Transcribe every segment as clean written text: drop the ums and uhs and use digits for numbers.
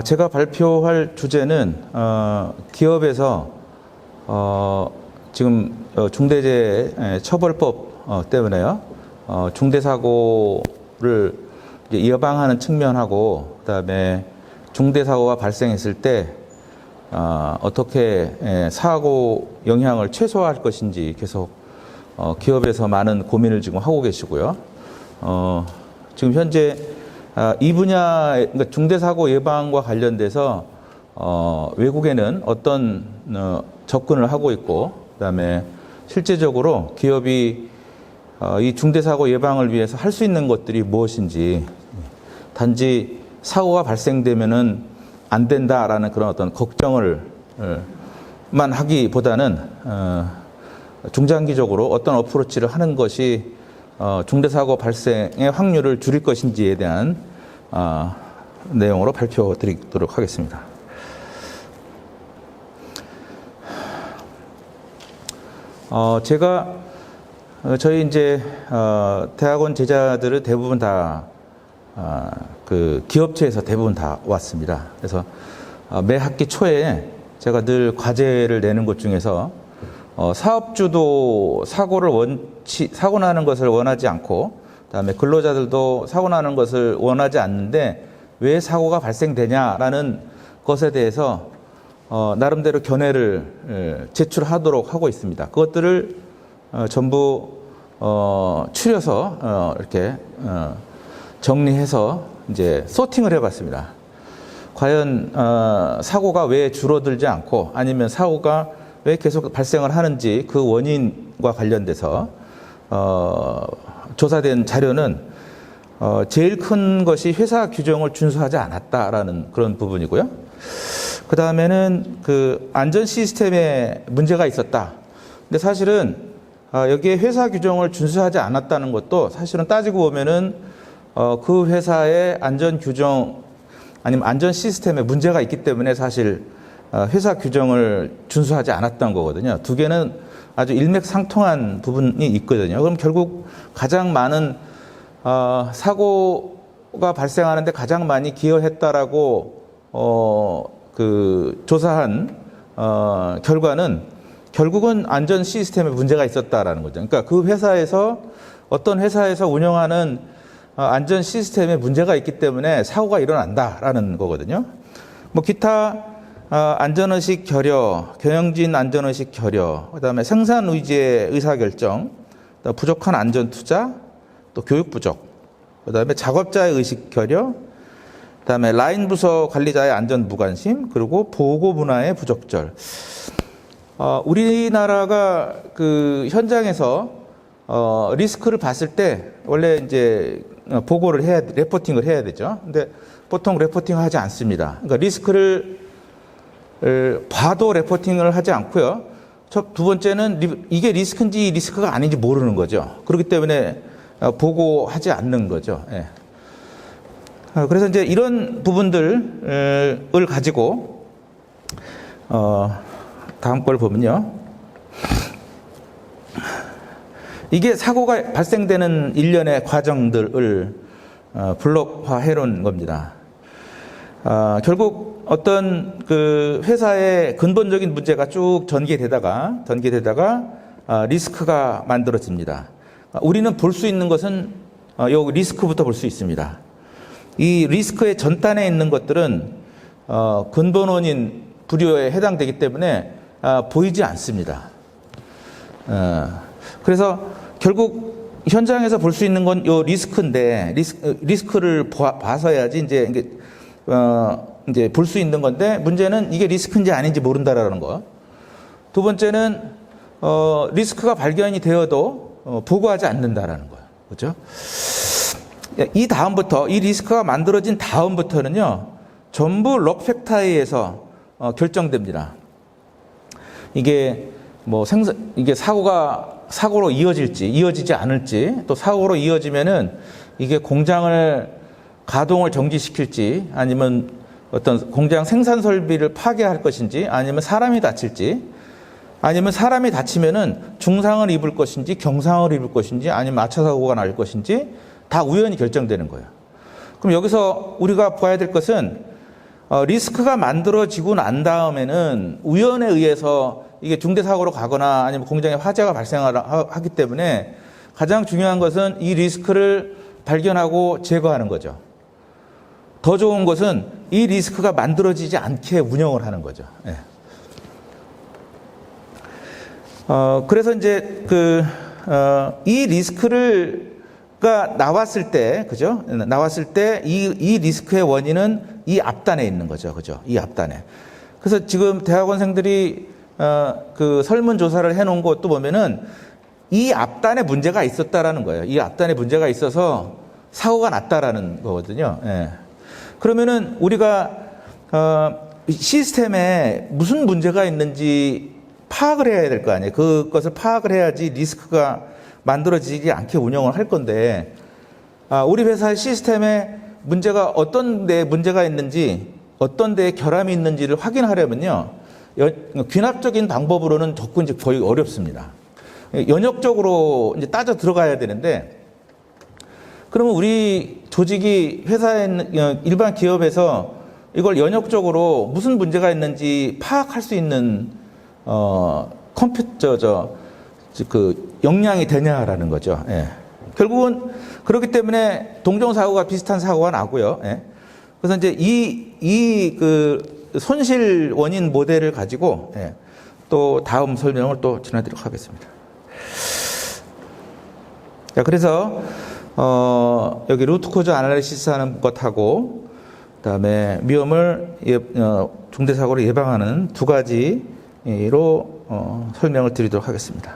제가 발표할 주제는 기업에서 지금 중대재해처벌법 때문에요. 중대사고를 예방하는 측면하고 그다음에 중대사고가 발생했을 때 어떻게 사고 영향을 최소화할 것인지 계속 기업에서 많은 고민을 지금 하고 계시고요. 지금 현재 이 분야, 그러니까 중대사고 예방과 관련돼서 외국에는 어떤 접근을 하고 있고, 그다음에 실제적으로 기업이 이 중대사고 예방을 위해서 할 수 있는 것들이 무엇인지, 단지 사고가 발생되면은 안 된다라는 그런 어떤 걱정을 만 하기보다는 중장기적으로 어떤 어프로치를 하는 것이 중대사고 발생의 확률을 줄일 것인지에 대한 내용으로 발표드리도록 하겠습니다. 제가 저희 이제 대학원 제자들을 대부분 다 그 기업체에서 대부분 다 왔습니다. 그래서 매 학기 초에 제가 늘 과제를 내는 것 중에서 사업주도 사고 나는 것을 원하지 않고, 그다음에 근로자들도 사고 나는 것을 원하지 않는데 왜 사고가 발생되냐라는 것에 대해서 나름대로 견해를 제출하도록 하고 있습니다. 그것들을 전부 추려서 이렇게 정리해서 이제 소팅을 해봤습니다. 과연 사고가 왜 줄어들지 않고, 아니면 사고가 왜 계속 발생을 하는지 그 원인과 관련돼서 조사된 자료는 제일 큰 것이 회사 규정을 준수하지 않았다라는 그런 부분이고요. 그 다음에는 그 안전 시스템에 문제가 있었다. 근데 사실은 여기에 회사 규정을 준수하지 않았다는 것도 사실은 따지고 보면은 그 회사의 안전 규정 아니면 안전 시스템에 문제가 있기 때문에 사실 회사 규정을 준수하지 않았던 거거든요. 두 개는 아주 일맥상통한 부분이 있거든요. 그럼 결국 가장 많은 사고가 발생하는데 가장 많이 기여했다라고 그 조사한 결과는 결국은 안전 시스템에 문제가 있었다라는 거죠. 그러니까 그 회사에서 어떤 회사에서 운영하는 안전 시스템에 문제가 있기 때문에 사고가 일어난다라는 거거든요. 뭐 기타 안전의식 결여, 경영진 안전의식 결여, 그다음에 생산 의지의 의사결정, 부족한 안전 투자, 또 교육 부족, 그다음에 작업자의 의식 결여, 그다음에 라인 부서 관리자의 안전 무관심, 그리고 보고 문화의 부적절. 우리나라가 그 현장에서 리스크를 봤을 때 원래 이제 보고를 레포팅을 해야 되죠. 근데 보통 레포팅을 하지 않습니다. 그러니까 리스크를 봐도 레포팅을 하지 않고요. 두 번째는 이게 리스크인지 리스크가 아닌지 모르는 거죠. 그렇기 때문에 보고하지 않는 거죠. 예. 그래서 이제 이런 부분들을 가지고 다음 걸 보면요. 이게 사고가 발생되는 일련의 과정들을 블록화해 놓은 겁니다. 결국 어떤 그 회사의 근본적인 문제가 쭉 전개되다가 리스크가 만들어집니다. 우리는 볼 수 있는 것은 요 리스크부터 볼 수 있습니다. 이 리스크의 전단에 있는 것들은 근본 원인 불효에 해당되기 때문에 보이지 않습니다. 그래서 결국 현장에서 볼 수 있는 건 요 리스크인데 리스크를 봐서야지 이제 볼 수 있는 건데, 문제는 이게 리스크인지 아닌지 모른다라는 거. 두 번째는 리스크가 발견이 되어도 보고하지 않는다라는 거예요. 그렇죠? 이 다음부터, 이 리스크가 만들어진 다음부터는요, 전부 록 팩터에 의해서 결정됩니다. 이게 뭐 이게 사고로 이어질지 이어지지 않을지, 또 사고로 이어지면은 이게 공장을 가동을 정지시킬지, 아니면 어떤 공장 생산 설비를 파괴할 것인지, 아니면 사람이 다칠지, 아니면 사람이 다치면은 중상을 입을 것인지 경상을 입을 것인지, 아니면 마차 사고가 날 것인지 다 우연히 결정되는 거예요. 그럼 여기서 우리가 봐야 될 것은 리스크가 만들어지고 난 다음에는 우연에 의해서 이게 중대사고로 가거나 아니면 공장에 화재가 발생하기 때문에 가장 중요한 것은 이 리스크를 발견하고 제거하는 거죠. 더 좋은 것은 이 리스크가 만들어지지 않게 운영을 하는 거죠. 예. 그래서 이제 이 리스크가 나왔을 때, 그죠? 나왔을 때 이 리스크의 원인은 이 앞단에 있는 거죠. 그죠? 이 앞단에. 그래서 지금 대학원생들이 설문조사를 해놓은 것도 보면은 이 앞단에 문제가 있었다라는 거예요. 이 앞단에 문제가 있어서 사고가 났다라는 거거든요. 예. 그러면은 우리가 시스템에 무슨 문제가 있는지 파악을 해야 될 거 아니에요. 그것을 파악을 해야지 리스크가 만들어지지 않게 운영을 할 건데, 우리 회사의 시스템에 문제가 어떤 데에 문제가 있는지, 어떤 데에 결함이 있는지를 확인하려면요, 귀납적인 방법으로는 접근이 거의 어렵습니다. 연역적으로 이제 따져 들어가야 되는데, 그러면 우리 조직이 회사에 있는 일반 기업에서 이걸 연역적으로 무슨 문제가 있는지 파악할 수 있는 역량이 되냐라는 거죠. 예. 결국은 그렇기 때문에 동종사고가 비슷한 사고가 나고요. 예. 그래서 이제 손실 원인 모델을 가지고 또 다음 설명을 또 전해드리도록 하겠습니다. 자, 그래서 여기 루트 코즈 아날리시스 하는 것하고 그다음에 위험을 중대사고를 예방하는 두 가지로 설명을 드리도록 하겠습니다.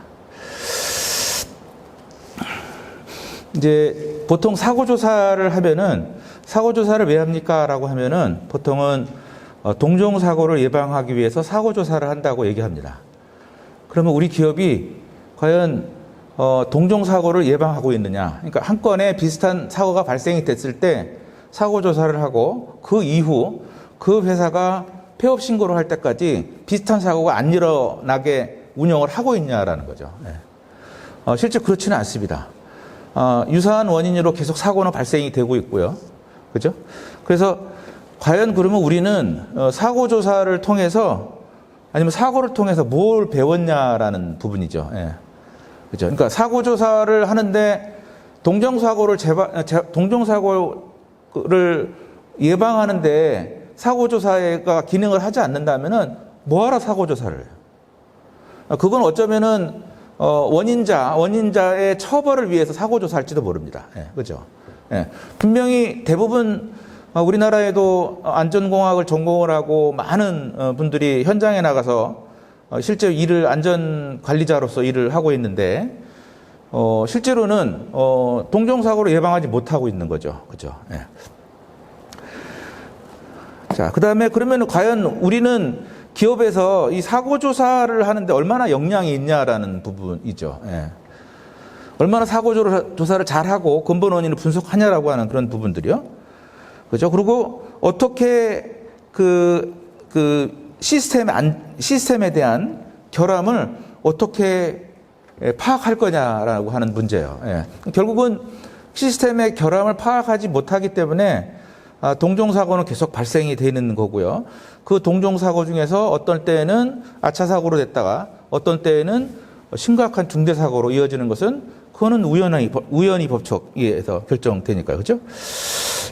이제 보통 사고조사를 하면은 사고조사를 왜 합니까? 라고 하면은 보통은 동종사고를 예방하기 위해서 사고조사를 한다고 얘기합니다. 그러면 우리 기업이 과연 동종사고를 예방하고 있느냐? 그러니까 한 건에 비슷한 사고가 발생이 됐을 때 사고조사를 하고 그 이후 그 회사가 폐업 신고를 할 때까지 비슷한 사고가 안 일어나게 운영을 하고 있냐라는 거죠. 실제 그렇지는 않습니다. 유사한 원인으로 계속 사고는 발생이 되고 있고요. 그죠? 그래서 과연 그러면 우리는 사고조사를 통해서 아니면 사고를 통해서 뭘 배웠냐라는 부분이죠. 그죠? 그러니까 사고조사를 하는데 동종사고를 예방하는데 사고조사가 기능을 하지 않는다면은 뭐하러 사고조사를 해요? 그건 어쩌면은 원인자의 처벌을 위해서 사고조사할지도 모릅니다. 그죠? 분명히 대부분 우리나라에도 안전공학을 전공을 하고 많은 분들이 현장에 나가서 실제 안전관리자로서 일을 하고 있는데, 실제로는 동종사고를 예방하지 못하고 있는 거죠. 그죠? 자, 그 다음에 그러면 과연 우리는 기업에서 이 사고조사를 하는데 얼마나 역량이 있냐라는 부분이죠. 얼마나 사고조사를 잘하고 근본 원인을 분석하냐라고 하는 그런 부분들이요. 그죠? 그리고 어떻게 시스템에 대한 결함을 어떻게 파악할 거냐라고 하는 문제예요. 결국은 시스템의 결함을 파악하지 못하기 때문에 동종사고는 계속 발생이 되는 거고요. 그 동종사고 중에서 어떤 때에는 아차사고로 됐다가 어떤 때에는 심각한 중대사고로 이어지는 것은 그거는 우연히 법칙에서 결정되니까요. 그죠?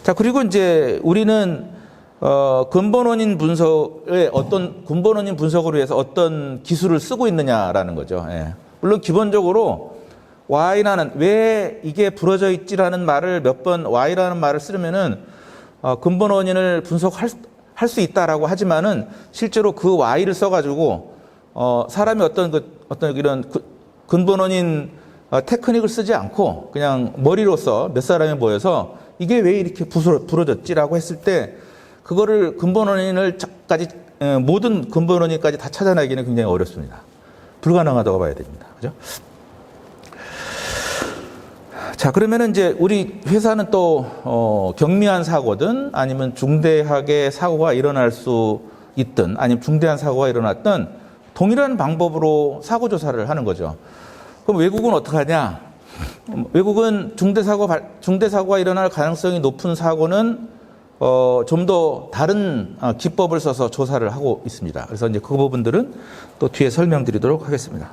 자, 그리고 이제 우리는 근본 원인 분석을 위해서 어떤 기술을 쓰고 있느냐라는 거죠. 물론 기본적으로 Y라는, 왜 이게 부러져 있지라는 말을 몇 번 Y라는 말을 쓰면은 근본 원인을 분석할 수 있다라고 하지만은 실제로 그 Y를 써가지고 사람이 어떤 이런 근본 원인 테크닉을 쓰지 않고 그냥 머리로서 몇 사람이 모여서 이게 왜 이렇게 부러졌지라고 했을 때 그거를 근본 원인을까지 모든 근본 원인까지 다 찾아내기는 굉장히 어렵습니다. 불가능하다고 봐야 됩니다. 그죠? 자, 그러면은 이제 우리 회사는 또 경미한 사고든 아니면 중대하게 사고가 일어날 수 있든 아니면 중대한 사고가 일어났든 동일한 방법으로 사고 조사를 하는 거죠. 그럼 외국은 어떻게 하냐? 외국은 중대사고가 일어날 가능성이 높은 사고는 좀 더 다른 기법을 써서 조사를 하고 있습니다. 그래서 이제 그 부분들은 또 뒤에 설명드리도록 하겠습니다.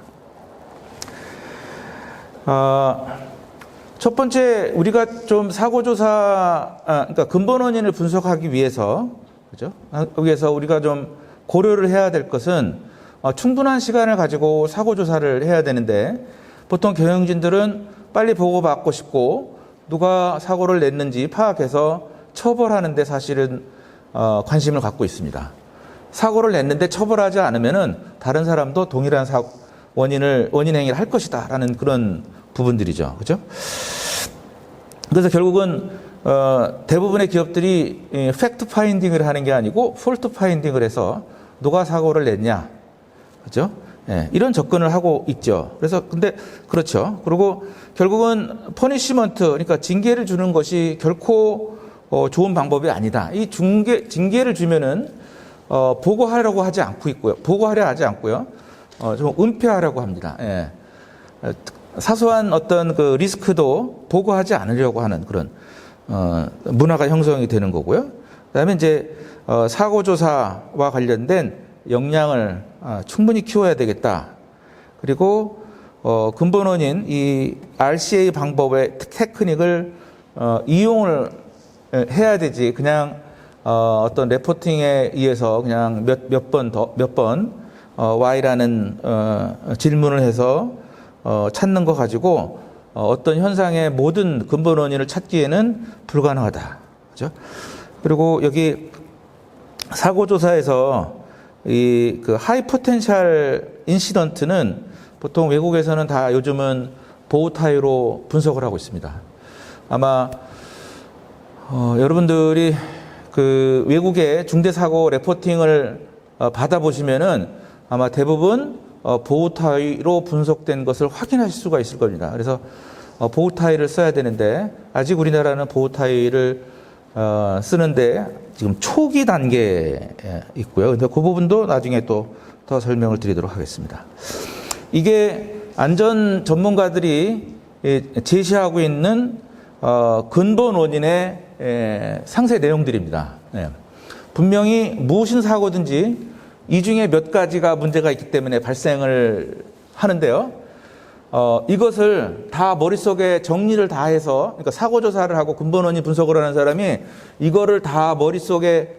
첫 번째 우리가 좀 사고조사, 그러니까 근본 원인을 분석하기 위해서, 그죠? 여기에서 우리가 좀 고려를 해야 될 것은 충분한 시간을 가지고 사고조사를 해야 되는데 보통 경영진들은 빨리 보고받고 싶고 누가 사고를 냈는지 파악해서 처벌하는데 사실은 관심을 갖고 있습니다. 사고를 냈는데 처벌하지 않으면은 다른 사람도 동일한 원인 행위를 할 것이다라는 그런 부분들이죠, 그렇죠? 그래서 결국은 대부분의 기업들이 팩트 파인딩을 하는 게 아니고 폴트 파인딩을 해서 누가 사고를 냈냐, 그렇죠? 예, 이런 접근을 하고 있죠. 그래서 근데 그렇죠. 그리고 결국은 퍼니시먼트, 그러니까 징계를 주는 것이 결코 좋은 방법이 아니다. 이 징계를 주면은 보고하려고 하지 않고 있고요. 보고하려 하지 않고요. 좀 은폐하려고 합니다. 예. 사소한 어떤 그 리스크도 보고하지 않으려고 하는 그런 문화가 형성이 되는 거고요. 그다음에 이제 사고 조사와 관련된 역량을 충분히 키워야 되겠다. 그리고 근본 원인 이 RCA 방법의 테크닉을 이용을 해야 되지. 그냥 어떤 레포팅에 의해서 그냥 몇 번 Y라는 질문을 해서 찾는 거 가지고 어떤 현상의 모든 근본 원인을 찾기에는 불가능하다. 그죠? 그리고 여기 사고 조사에서 이 그 하이 포텐셜 인시던트는 보통 외국에서는 다 요즘은 보호 타입으로 분석을 하고 있습니다. 아마 여러분들이 그 외국의 중대 사고 레포팅을 받아보시면은 아마 대부분 보호 타입으로 분석된 것을 확인하실 수가 있을 겁니다. 그래서 보호 타입을 써야 되는데 아직 우리나라는 보호 타입을 쓰는데 지금 초기 단계에 있고요. 근데 그 부분도 나중에 또 더 설명을 드리도록 하겠습니다. 이게 안전 전문가들이 제시하고 있는 근본 원인의 상세 내용들입니다. 분명히 무슨 사고든지 이 중에 몇 가지가 문제가 있기 때문에 발생을 하는데요. 이것을 다 머릿속에 정리를 다 해서, 그러니까 사고조사를 하고 근본 원인 분석을 하는 사람이 이거를 다 머릿속에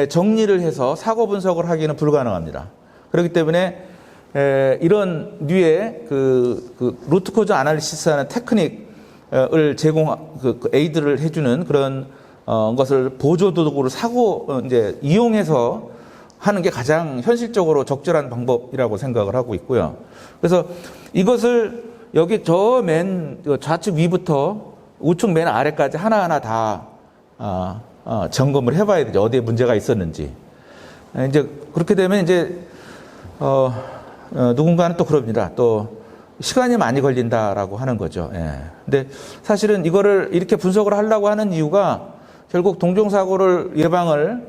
정리를 해서 사고 분석을 하기는 불가능합니다. 그렇기 때문에 이런 류의 그 루트 코즈 아날리시스하는 테크닉을 에이드를 해주는 그런 것을 보조 도구로 이제 이용해서 하는 게 가장 현실적으로 적절한 방법이라고 생각을 하고 있고요. 그래서 이것을 여기 저 맨 좌측 위부터 우측 맨 아래까지 하나하나 다 점검을 해봐야 되죠. 어디에 문제가 있었는지. 이제 그렇게 되면 이제 누군가는 또 그럽니다. 또 시간이 많이 걸린다라고 하는 거죠. 예. 근데 사실은 이거를 이렇게 분석을 하려고 하는 이유가 결국 동종사고를 예방을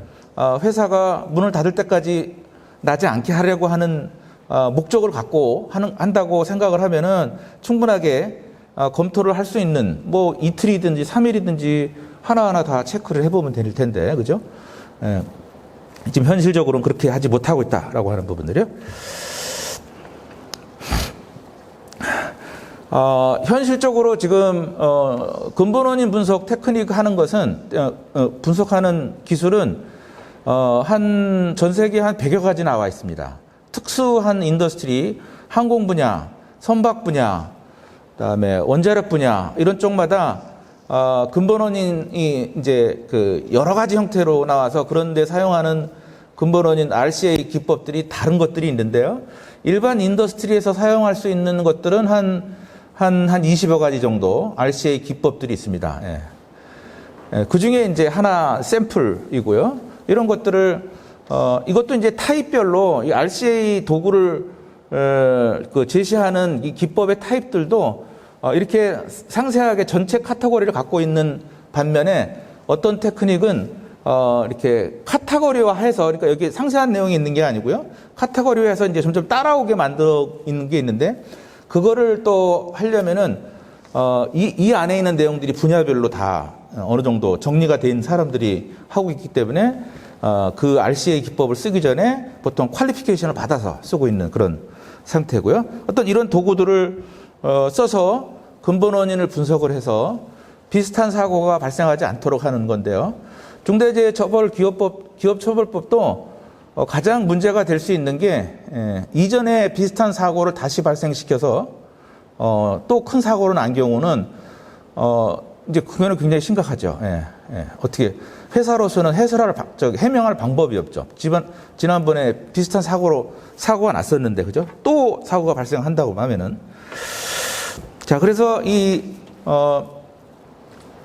회사가 문을 닫을 때까지 나지 않게 하려고 하는 목적을 갖고 한다고 생각을 하면은 충분하게 검토를 할 수 있는 뭐 이틀이든지 3일이든지 하나하나 다 체크를 해보면 될 텐데, 그죠? 예. 지금 현실적으로는 그렇게 하지 못하고 있다라고 하는 부분들이요. 현실적으로 지금 근본 원인 분석 테크닉 하는 것은 분석하는 기술은 전 세계에 한 100여 가지 나와 있습니다. 특수한 인더스트리, 항공 분야, 선박 분야, 그다음에 원자력 분야 이런 쪽마다 근본 원인이 이제 그 여러 가지 형태로 나와서 그런데 사용하는 근본 원인 RCA 기법들이 다른 것들이 있는데요. 일반 인더스트리에서 사용할 수 있는 것들은 한 20여 가지 정도 RCA 기법들이 있습니다. 예. 그 중에 이제 하나 샘플이고요. 이런 것들을 이것도 이제 타입별로 이 RCA 도구를 제시하는 이 기법의 타입들도 이렇게 상세하게 전체 카테고리를 갖고 있는 반면에 어떤 테크닉은 이렇게 카테고리화해서, 그러니까 여기 상세한 내용이 있는 게 아니고요. 카테고리화해서 이제 점점 따라오게 만들어 있는 게 있는데 그거를 또 하려면은 이 안에 있는 내용들이 분야별로 다 어느 정도 정리가 된 사람들이 하고 있기 때문에 그 RCA 기법을 쓰기 전에 보통 퀄리피케이션을 받아서 쓰고 있는 그런 상태고요. 어떤 이런 도구들을 써서 근본 원인을 분석을 해서 비슷한 사고가 발생하지 않도록 하는 건데요. 중대재해처벌기업처벌법도 가장 문제가 될 수 있는 게 이전에 비슷한 사고를 다시 발생시켜서 또 큰 사고로 난 경우는 이제 그거는 굉장히 심각하죠. 어떻게 회사로서는 해명할 방법이 없죠. 지난번에 비슷한 사고가 났었는데 그죠? 또 사고가 발생한다고 하면은 자 그래서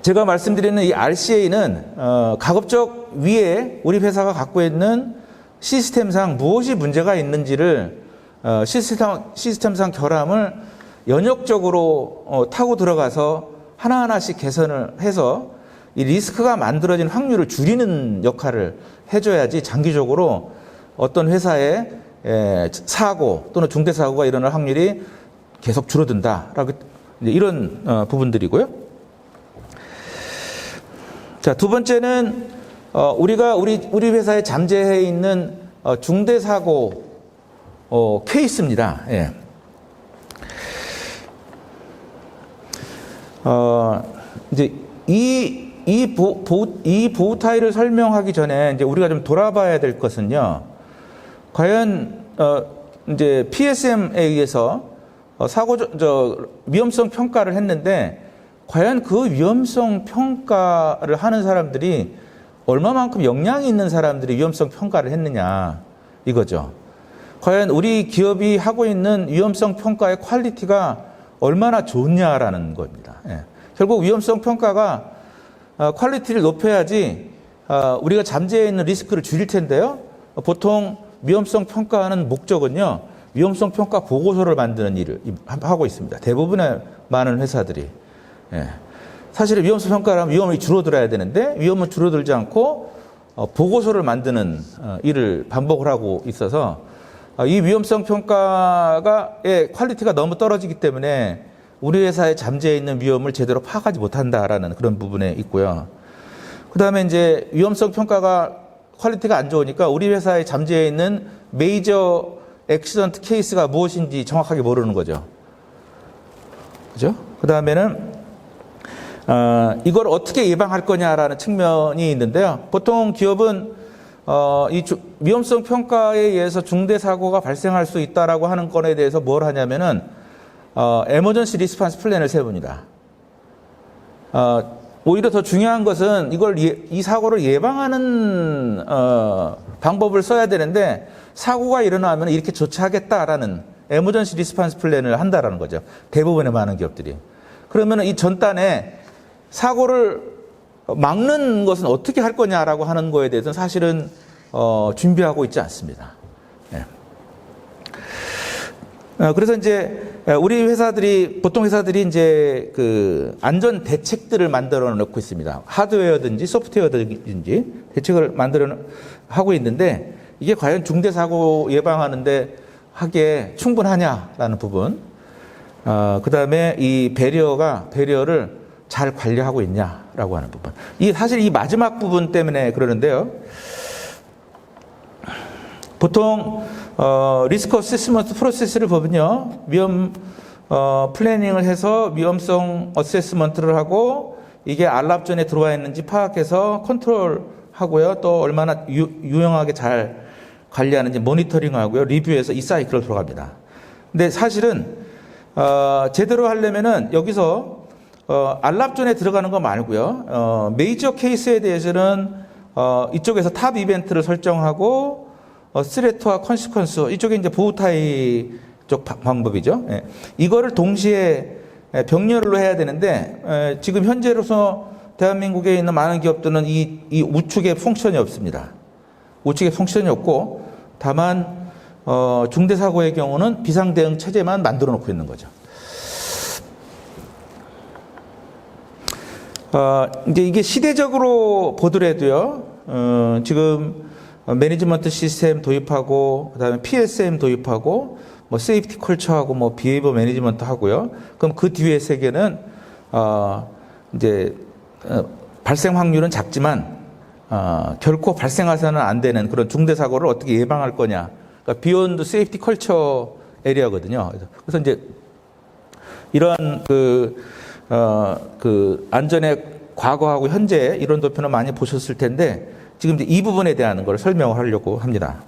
제가 말씀드리는 이 RCA는 가급적 위에 우리 회사가 갖고 있는 시스템상 무엇이 문제가 있는지를 시스템상 결함을 연역적으로 타고 들어가서 하나하나씩 개선을 해서 이 리스크가 만들어진 확률을 줄이는 역할을 해줘야지 장기적으로 어떤 회사의 사고 또는 중대사고가 일어날 확률이 계속 줄어든다라고 이런 부분들이고요. 자, 두 번째는 우리가 우리 회사에 잠재해 있는 중대사고 케이스입니다. 예. 이제 이 보호 타일을 설명하기 전에 이제 우리가 좀 돌아봐야 될 것은요. 과연 이제 PSM에 의해서 위험성 평가를 했는데 과연 그 위험성 평가를 하는 사람들이 얼마만큼 역량이 있는 사람들이 위험성 평가를 했느냐 이거죠. 과연 우리 기업이 하고 있는 위험성 평가의 퀄리티가 얼마나 좋냐라는 겁니다. 예. 결국 위험성 평가가 퀄리티를 높여야지 우리가 잠재해 있는 리스크를 줄일 텐데요. 보통 위험성 평가하는 목적은요. 위험성 평가 보고서를 만드는 일을 하고 있습니다. 대부분의 많은 회사들이. 예. 사실 위험성 평가를 하면 위험이 줄어들어야 되는데 위험은 줄어들지 않고 보고서를 만드는 일을 반복을 하고 있어서 이 위험성 평가의 퀄리티가 너무 떨어지기 때문에 우리 회사에 잠재해 있는 위험을 제대로 파악하지 못한다라는 그런 부분에 있고요. 그 다음에 이제 위험성 평가가 퀄리티가 안 좋으니까 우리 회사에 잠재해 있는 메이저 액시던트 케이스가 무엇인지 정확하게 모르는 거죠. 그죠? 그 다음에는 이걸 어떻게 예방할 거냐라는 측면이 있는데요. 보통 기업은 이 위험성 평가에 의해서 중대 사고가 발생할 수 있다라고 하는 건에 대해서 뭘 하냐면은 에머전시 리스폰스 플랜을 세웁니다. 오히려 더 중요한 것은 이 사고를 예방하는 방법을 써야 되는데 사고가 일어나면 이렇게 조치하겠다라는 에머전시 리스폰스 플랜을 한다라는 거죠. 대부분의 많은 기업들이. 그러면 이 전단에 사고를 막는 것은 어떻게 할 거냐라고 하는 거에 대해서는 사실은 준비하고 있지 않습니다. 네. 그래서 이제 우리 보통 회사들이 이제 그 안전 대책들을 만들어 놓고 있습니다. 하드웨어든지 소프트웨어든지 대책을 하고 있는데 이게 과연 중대 사고 예방하는데 하기에 충분하냐라는 부분. 그 다음에 이 배리어를 잘 관리하고 있냐라고 하는 부분. 사실 이 마지막 부분 때문에 그러는데요. 보통 리스크 어세스먼트 프로세스를 보면요. 플래닝을 해서 위험성 어세스먼트를 하고 이게 안락존에 들어와 있는지 파악해서 컨트롤하고요. 또 얼마나 유용하게 잘 관리하는지 모니터링하고요. 리뷰해서 이 사이클을 들어갑니다. 근데 사실은 제대로 하려면은 여기서 안락존에 들어가는 거 말고요. 메이저 케이스에 대해서는 이쪽에서 탑 이벤트를 설정하고 스레트와 컨시퀀스 이쪽에 이제 보호타이 쪽 방법이죠. 예. 이거를 동시에 병렬로 해야 되는데 지금 현재로서 대한민국에 있는 많은 기업들은 이 우측에 펑션이 없습니다. 우측에 펑션이 없고 다만 중대 사고의 경우는 비상 대응 체제만 만들어 놓고 있는 거죠. 이제 이게 시대적으로 보더라도요, 지금 매니지먼트 시스템 도입하고, 그 다음에 PSM 도입하고, 뭐, 세이프티 컬처하고, 뭐, 비헤이버 매니지먼트 하고요. 그럼 그 뒤에 세계는, 이제, 발생 확률은 작지만 결코 발생해서는 안 되는 그런 중대 사고를 어떻게 예방할 거냐. 그러니까 비욘드 세이프티 컬처 에리어거든요. 그래서 이제 이런 그 안전의 과거하고 현재 이런 도표는 많이 보셨을 텐데 지금 이제 이 부분에 대한 걸 설명을 하려고 합니다.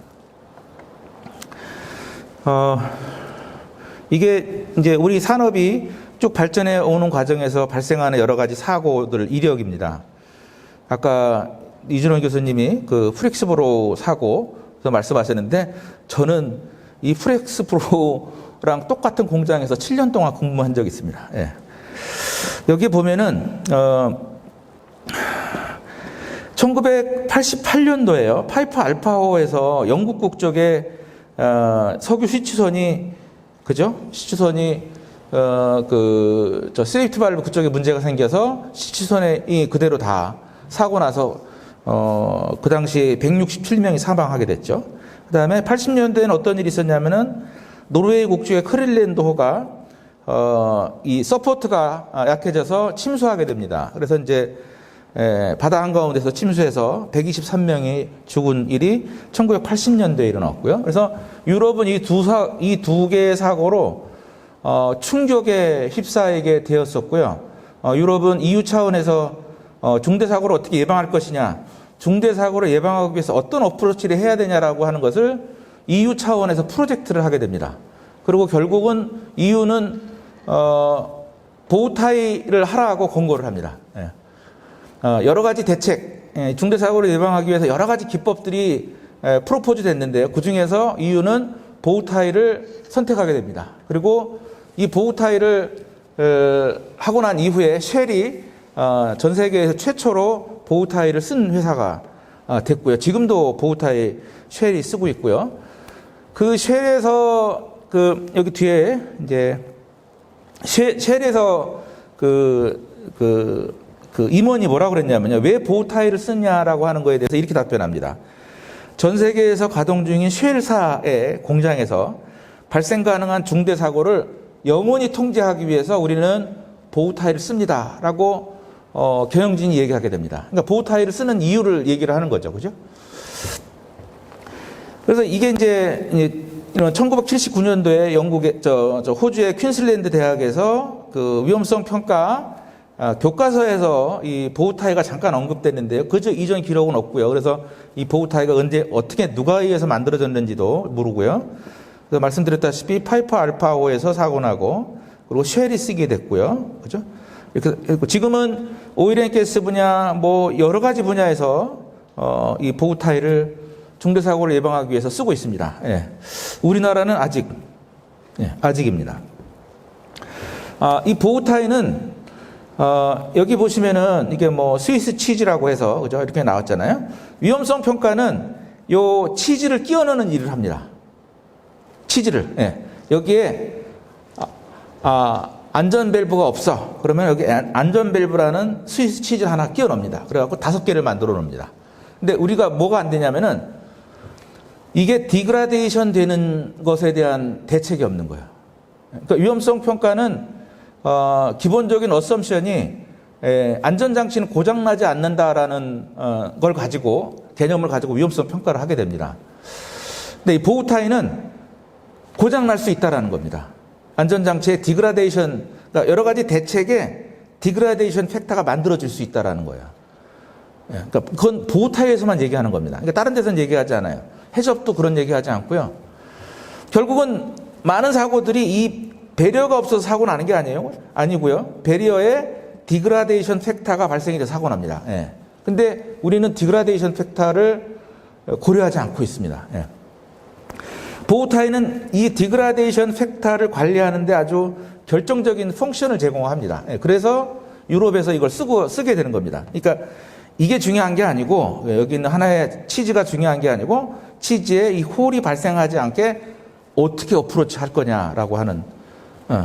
이게 이제 우리 산업이 쭉 발전해 오는 과정에서 발생하는 여러 가지 사고들 이력입니다. 아까 이준원 교수님이 그 프렉스브로 사고에서 말씀하셨는데 저는 이 프렉스브로랑 똑같은 공장에서 7년 동안 근무한 적이 있습니다. 예. 여기 보면은 1988년도에요. 파이프 알파호에서 영국 국적의 석유 시추선이 그죠? 시추선이 세이프티 발브 그쪽에 문제가 생겨서 시추선이 그대로 다 사고 나서 그 당시 167명이 사망하게 됐죠. 그다음에 80년대에는 어떤 일이 있었냐면은 노르웨이 국적의 크릴랜드호가 이 서포트가 약해져서 침수하게 됩니다. 그래서 이제 바다 한가운데서 침수해서 123명이 죽은 일이 1980년대에 일어났고요. 그래서 유럽은 이 두 개의 사고로 충격에 휩싸이게 되었었고요. 유럽은 EU 차원에서 중대 사고를 어떻게 예방할 것이냐, 중대 사고를 예방하기 위해서 어떤 어프로치를 해야 되냐라고 하는 것을 EU 차원에서 프로젝트를 하게 됩니다. 그리고 결국은 EU는 보호타이를 하라고 권고를 합니다. 여러 가지 대책, 중대 사고를 예방하기 위해서 여러 가지 기법들이 프로포즈 됐는데요. 그 중에서 EU는 보호타이를 선택하게 됩니다. 그리고 이 보호타이를 하고 난 이후에 쉘이 전 세계에서 최초로 보호타이를 쓴 회사가 됐고요. 지금도 보호타이 쉘이 쓰고 있고요. 그 쉘에서 여기 뒤에 이제 쉘에서 임원이 뭐라고 그랬냐면요. 왜 보호타이를 쓰냐라고 하는 거에 대해서 이렇게 답변합니다. 전 세계에서 가동 중인 쉘사의 공장에서 발생 가능한 중대 사고를 영원히 통제하기 위해서 우리는 보호타이를 씁니다. 라고 경영진이 얘기하게 됩니다. 그러니까 보호타이를 쓰는 이유를 얘기를 하는 거죠. 그죠? 그래서 이게 이제 1979년도에 영국의 호주의 퀸슬랜드 대학에서 그 위험성 평가 교과서에서 이 보호타이가 잠깐 언급됐는데요. 그저 이전 기록은 없고요. 그래서 이 보호타이가 언제 어떻게 누가 의해서 만들어졌는지도 모르고요. 그래서 말씀드렸다시피 파이프 알파호에서 사고 나고 그리고 쉘이 쓰게 됐고요. 그죠? 이렇게 지금은 오일앤가스 분야 뭐 여러 가지 분야에서 이 보호타이를 중대 사고를 예방하기 위해서 쓰고 있습니다. 예. 우리나라는 아직입니다. 이 보호타이는 여기 보시면은 이게 뭐 스위스 치즈라고 해서 그죠? 이렇게 나왔잖아요. 위험성 평가는 요 치즈를 끼워 넣는 일을 합니다. 치즈를. 예. 여기에 안전 밸브가 없어. 그러면 여기 안전 밸브라는 스위스 치즈 하나 끼워 넣습니다. 그래갖고 5개를 만들어 놓습니다. 근데 우리가 뭐가 안 되냐면은 이게 디그라데이션 되는 것에 대한 대책이 없는 거예요. 그러니까 위험성 평가는 기본적인 어썸션이 안전장치는 고장나지 않는다라는 걸 가지고 개념을 가지고 위험성 평가를 하게 됩니다. 근데 이 보호타이는 고장날 수 있다라는 겁니다. 안전장치의 디그라데이션, 그러니까 여러 가지 대책에 디그라데이션 팩터가 만들어질 수 있다라는 거예요. 그러니까 그건 보호타이에서만 얘기하는 겁니다. 그러니까 다른 데서는 얘기하지 않아요. 해접도 그런 얘기하지 않고요. 결국은 많은 사고들이 이 배리어가 없어서 사고 나는 게 아니고요. 배리어에 디그라데이션 팩터가 발생이 돼서 사고 납니다. 예. 근데 우리는 디그라데이션 팩터를 고려하지 않고 있습니다. 예. 보호타이는 이 디그라데이션 팩터를 관리하는데 아주 결정적인 펑션을 제공합니다. 예. 그래서 유럽에서 이걸 쓰게 되는 겁니다. 그러니까 이게 중요한 게 아니고 여기 있는 하나의 치즈가 중요한 게 아니고 치즈에 이 홀이 발생하지 않게 어떻게 어프로치 할 거냐라고 하는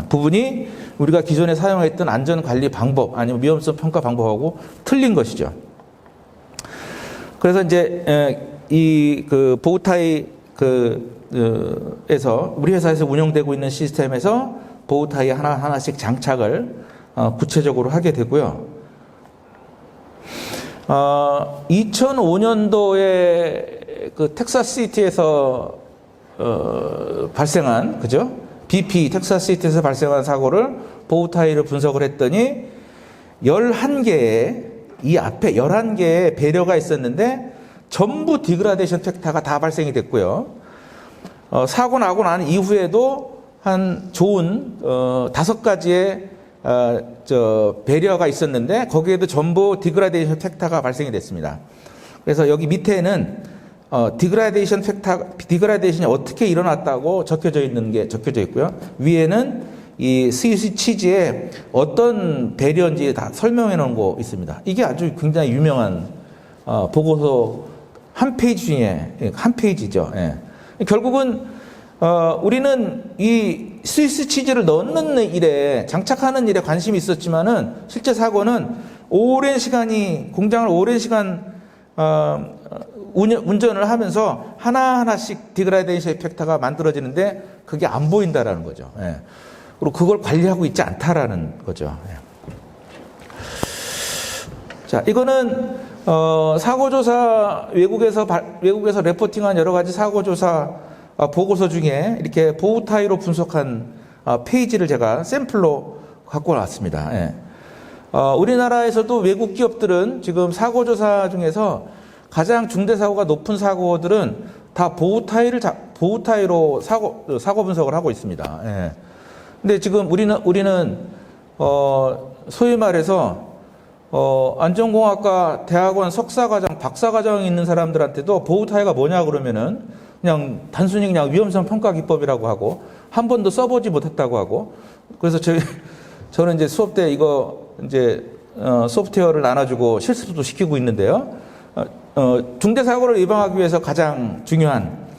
부분이 우리가 기존에 사용했던 안전관리 방법 아니면 위험성 평가 방법하고 틀린 것이죠. 그래서 이제 이 보호타이 에서 우리 회사에서 운영되고 있는 시스템에서 보호타이 하나씩 장착을 구체적으로 하게 되고요. 2005년도에 그 텍사스시티에서 발생한, 그죠? BP 텍사스시티에서 발생한 사고를 보호 타일을 분석을 했더니 11개의, 이 앞에 11개의 배려가 있었는데 전부 디그라데이션 팩터가 다 발생이 됐고요. 사고 나고 난 이후에도 한 좋은 5가지의 배려가 있었는데 거기에도 전부 디그라데이션 팩터가 발생이 됐습니다. 그래서 여기 밑에는 디그라데이션이 어떻게 일어났다고 적혀져 있고요. 위에는 이 스위스 치즈에 어떤 배려인지 다 설명해 놓은 거 있습니다. 이게 아주 굉장히 유명한 보고서 한 페이지 중에 한 페이지죠. 예. 결국은 우리는 이 스위스 치즈를 넣는 일에, 장착하는 일에 관심이 있었지만은 실제 사고는 공장을 오랜 시간 운전을 하면서 하나하나씩 디그라데이션 팩터가 만들어지는데 그게 안 보인다라는 거죠. 예. 그리고 그걸 관리하고 있지 않다라는 거죠. 예. 자, 이거는 사고조사, 외국에서 레포팅한 여러 가지 사고조사 보고서 중에 이렇게 보호 타일로 분석한 페이지를 제가 샘플로 갖고 왔습니다. 예. 우리나라에서도 외국 기업들은 지금 사고조사 중에서 가장 중대사고가 높은 사고들은 다 보호 타일로 사고 분석을 하고 있습니다. 예. 근데 지금 우리는 소위 말해서 안전공학과 대학원 석사과정, 박사과정에 있는 사람들한테도 보호 타일가 뭐냐 그러면은 그냥 단순히 그냥 위험성 평가 기법이라고 하고 한 번도 써보지 못했다고 하고, 그래서 저는 이제 수업 때 이거 이제 소프트웨어를 나눠주고 실습도 시키고 있는데요. 중대 사고를 예방하기 위해서 가장 중요한,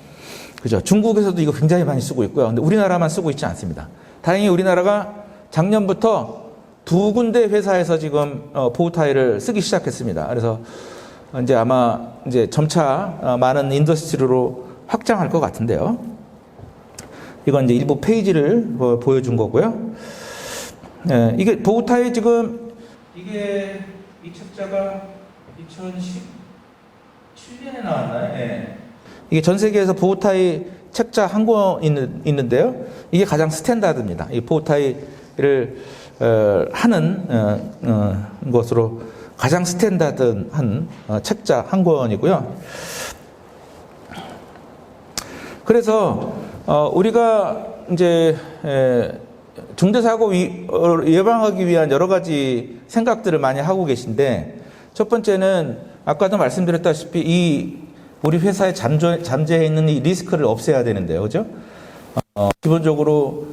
그죠? 중국에서도 이거 굉장히 많이 쓰고 있고요. 근데 우리나라만 쓰고 있지 않습니다. 다행히 우리나라가 작년부터 2군데 회사에서 지금 보호 타일을 쓰기 시작했습니다. 그래서 이제 아마 이제 점차 많은 인더스트리로 확장할 것 같은데요. 이건 이제 일부 페이지를 보여준 거고요. 예, 이게 보호 타일 지금 이게 이 책자가 2017년에 나왔나요? 예. 이게 전 세계에서 보호 타일 책자 한 권 있는데요. 이게 가장 스탠다드입니다. 이 보호 타일을 하는 것으로 가장 스탠다드한 책자 한 권이고요. 그래서 우리가 이제 중대사고 예방하기 위한 여러 가지 생각들을 많이 하고 계신데, 첫 번째는 아까도 말씀드렸다시피 이 우리 회사에 잠재해 있는 이 리스크를 없애야 되는데요, 그죠? 기본적으로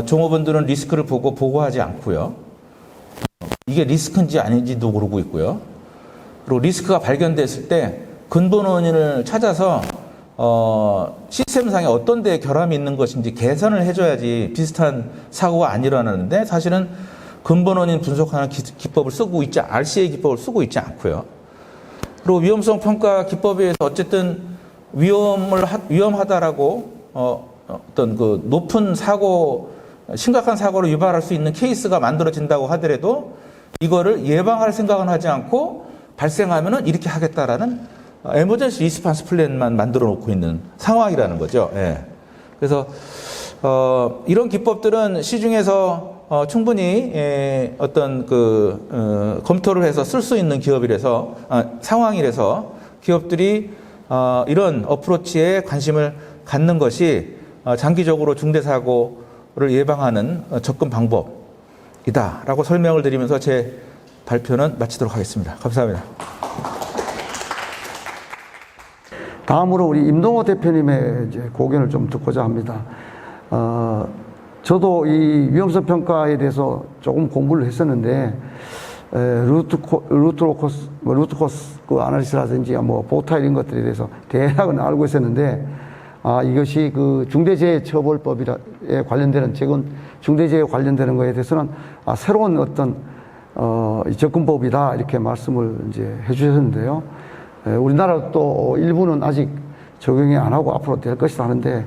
종업원들은 리스크를 보고 보고하지 않고요. 이게 리스크인지 아닌지도 모르고 있고요. 그리고 리스크가 발견됐을 때 근본 원인을 찾아서 시스템상에 어떤 데에 결함이 있는 것인지 개선을 해줘야지 비슷한 사고가 안 일어나는데, 사실은 근본 원인 분석하는 기법을 쓰고 있지, RCA 기법을 쓰고 있지 않고요. 그리고 위험성 평가 기법에 의해서 어쨌든 위험하다라고 어떤 그 높은 사고, 심각한 사고를 유발할 수 있는 케이스가 만들어진다고 하더라도 이거를 예방할 생각은 하지 않고 발생하면은 이렇게 하겠다라는 에머전시 리스폰스 플랜만 만들어 놓고 있는 상황이라는 거죠. 예. 그래서 이런 기법들은 시중에서 충분히 어떤 검토를 해서 쓸 수 있는 기업이라서 상황이라서 기업들이 이런 어프로치에 관심을 갖는 것이 장기적으로 중대 사고를 예방하는 접근 방법이다라고 설명을 드리면서 제 발표는 마치도록 하겠습니다. 감사합니다. 다음으로 우리 임동호 대표님의 이제 고견을 좀 듣고자 합니다. 저도 이 위험성 평가에 대해서 조금 공부를 했었는데, 루트 코스 그 아나리시스라든지 뭐 보타 이런 것들에 대해서 대략은 알고 있었는데, 이것이 그 중대재해처벌법에 관련되는, 중대재해 관련되는 것에 대해서는 새로운 어떤 접근법이다 이렇게 말씀을 이제 해주셨는데요. 우리나라 또 일부는 아직 적용이 안 하고 앞으로 될 것이다 하는데,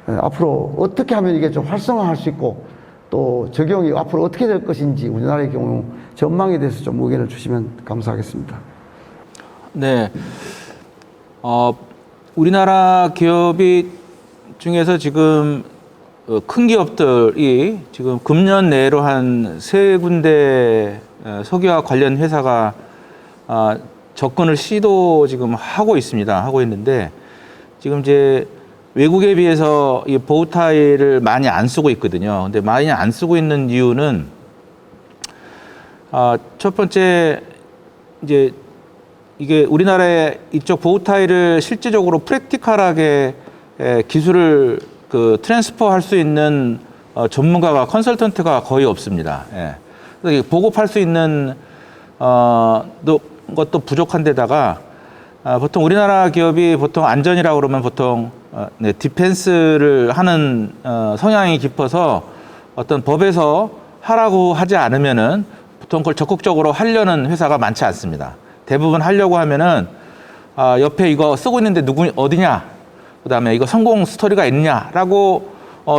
앞으로 어떻게 하면 이게 좀 활성화할 수 있고 또 적용이 앞으로 어떻게 될 것인지 우리나라의 경우 전망에 대해서 좀 의견을 주시면 감사하겠습니다. 네. 우리나라 기업이 중에서 지금 큰 기업들이 지금 금년 내로 한 3군데 석유와 관련 회사가 접근을 시도 지금 하고 있습니다. 하고 있는데 지금 이제 외국에 비해서 이 보호 타일을 많이 안 쓰고 있거든요. 근데 많이 안 쓰고 있는 이유는 첫 번째 이제 이게 우리나라의 이쪽 보호 타일을 실제적으로 프랙티컬하게 기술을 트랜스퍼 할 수 있는 전문가가 컨설턴트가 거의 없습니다. 예. 그래서 보급할 수 있는 것도 부족한 데다가 보통 우리나라 기업이 보통 안전이라고 그러면 보통 디펜스를 하는 성향이 깊어서 어떤 법에서 하라고 하지 않으면은 보통 그걸 적극적으로 하려는 회사가 많지 않습니다. 대부분 하려고 하면은 옆에 이거 쓰고 있는데 어디냐, 그다음에 이거 성공 스토리가 있냐라고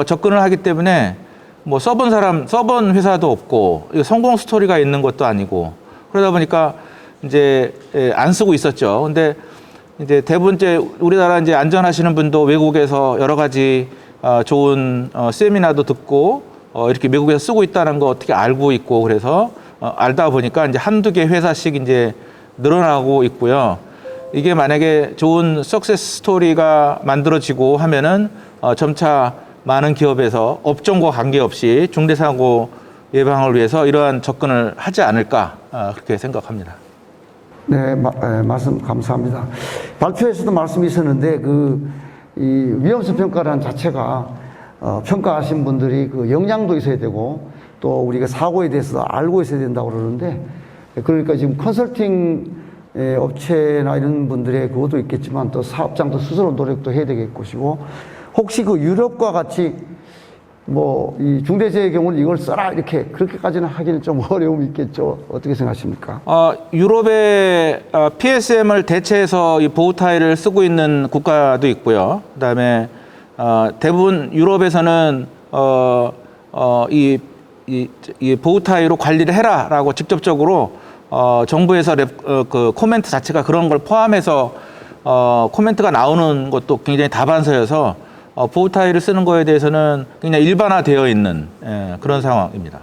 접근을 하기 때문에 뭐 써본 회사도 없고 이거 성공 스토리가 있는 것도 아니고 그러다 보니까 이제 안 쓰고 있었죠. 근데 이제 대부분 이제 우리나라 이제 안전하시는 분도 외국에서 여러 가지 좋은 세미나도 듣고 이렇게 미국에서 쓰고 있다는 거 어떻게 알고 있고 그래서 알다 보니까 이제 한두 개 회사씩 이제 늘어나고 있고요. 이게 만약에 좋은 석세스 스토리가 만들어지고 하면은 점차 많은 기업에서 업종과 관계없이 중대사고 예방을 위해서 이러한 접근을 하지 않을까 그렇게 생각합니다. 네, 말씀 감사합니다. 발표에서도 말씀이 있었는데 이 위험성 평가라는 자체가 평가하신 분들이 그 역량도 있어야 되고 또 우리가 사고에 대해서 알고 있어야 된다고 그러는데 그러니까 지금 컨설팅 업체나 이런 분들의 그것도 있겠지만 또 사업장도 스스로 노력도 해야 되겠 것이고 혹시 그 유럽과 같이 뭐 이 중대재해의 경우는 이걸 써라 이렇게 그렇게까지는 하기는 좀 어려움이 있겠죠. 어떻게 생각하십니까? 유럽의 PSM을 대체해서 이 보호 타일을 쓰고 있는 국가도 있고요. 그다음에 대부분 유럽에서는 이 보호 타일로 관리를 해라라고 직접적으로 정부에서 그 코멘트 자체가 그런 걸 포함해서 코멘트가 나오는 것도 굉장히 다반사여서 보호 타일을 쓰는 거에 대해서는 그냥 일반화되어 있는 그런 상황입니다.